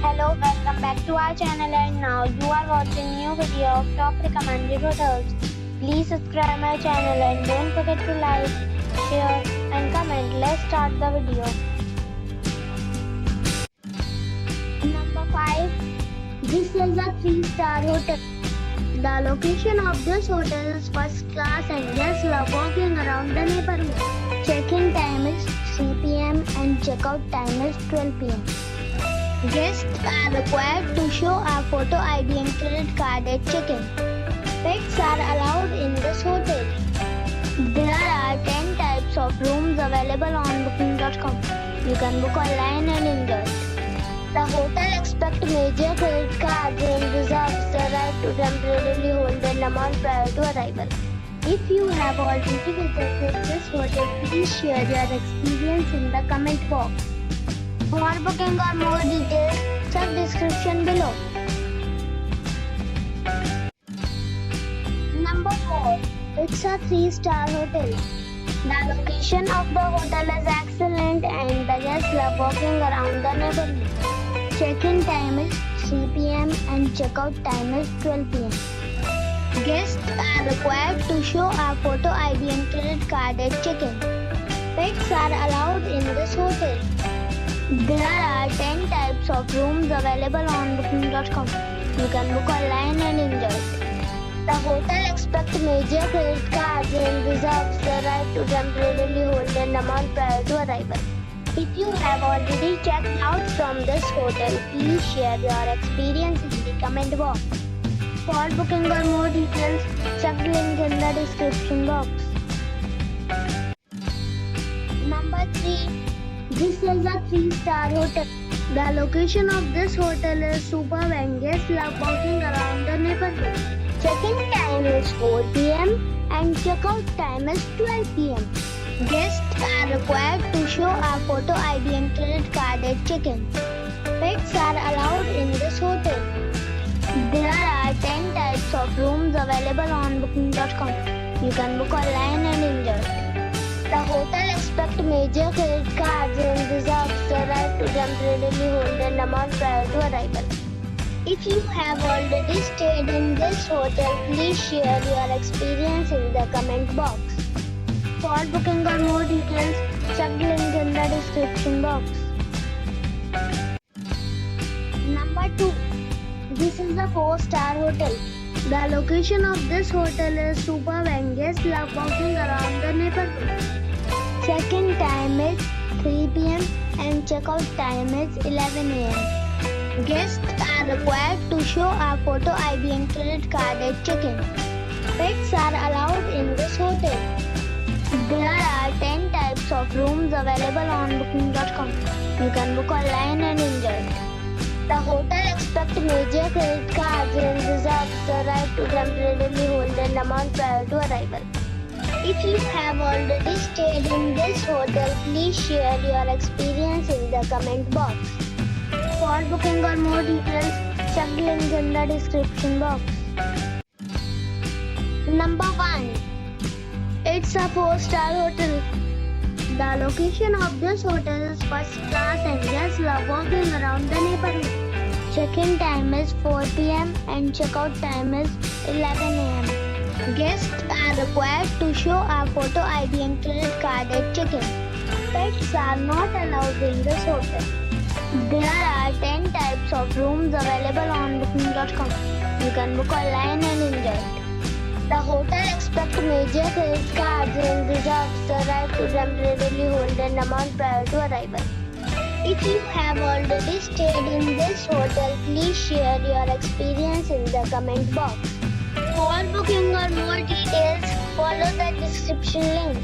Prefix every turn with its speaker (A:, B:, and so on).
A: Hello, welcome back to our channel and now you are watching new video of top recommended hotels. Please subscribe my channel and don't forget to like, share and comment. Let's start the video. Number 5. This is a 3-star hotel. The location of this hotel is first class and guests love walking around the neighborhood. Check-in time is 3 p.m. and check-out time is 12 p.m. Guests are required to show a photo ID and credit card at check-in. Pets are allowed in this hotel. There are 10 types of rooms available on booking.com. You can book online and enjoy it. The hotel expects major credit cards and reserves the right to temporarily hold an amount prior to arrival. If you have already visited this hotel, please share your experience in the comment box. For booking or more details, check description below. Number 4. It's a 3-star hotel. The location of the hotel is excellent and the guests love walking around the neighborhood. Check-in time is 3 p.m. and check-out time is 12 p.m. Guests are required to show a photo ID and credit card at check-in. Pets are allowed in this hotel. There are 10 types of rooms available on booking.com. You can book online and enjoy it. The hotel expects major credit cards and reserves the right to temporarily hold an amount prior to arrival. If you have already checked out from this hotel, please share your experience in the comment box. For booking or more details, check the link in the description box. Number 3. This is a 3-star hotel. The location of this hotel is superb and guests love walking around the neighborhood. Check-in time is 4 p.m. and check-out time is 12 p.m. Guests are required to show a photo ID and credit card at check-in. Pets are allowed in this hotel. There are 10 types of rooms available on booking.com. You can book online and enjoy it. The hotel expects major credit cards and reserves the right to temporarily hold an amount prior to arrival. If you have already stayed in this hotel, please share your experience in the comment box. For booking or more details, check the link in the description box. Number 2. This is a 4-star hotel. The location of this hotel is superb and guests love walking around the neighborhood. Check-in time is 3 p.m. and check-out time is 11 a.m. Guests are required to show a photo ID and credit card at check-in. Pets are allowed in this hotel. There are 10 types of rooms available on booking.com. You can book online and enjoy it. The hotel expects major credit cards and reserves the right to temporarily hold an amount prior to arrival. If you have already stayed in this hotel, please share your experience in the comment box. For booking or more details, check the link in the description box. Number 1. It's a 4-star hotel. The location of this hotel is first class and guests love walking around the neighborhood. Check-in time is 4 p.m. and check-out time is 11 a.m. Guests are required to show a photo ID and credit card at check-in. Pets are not allowed in this hotel. There are 10 types of rooms available on booking.com. You can book online and enjoy it. The hotel expects major credit cards and reserves the right to temporarily hold an amount prior to arrival. If you have already stayed in this hotel, please share your experience in the comment box. For booking or more details, follow the description link.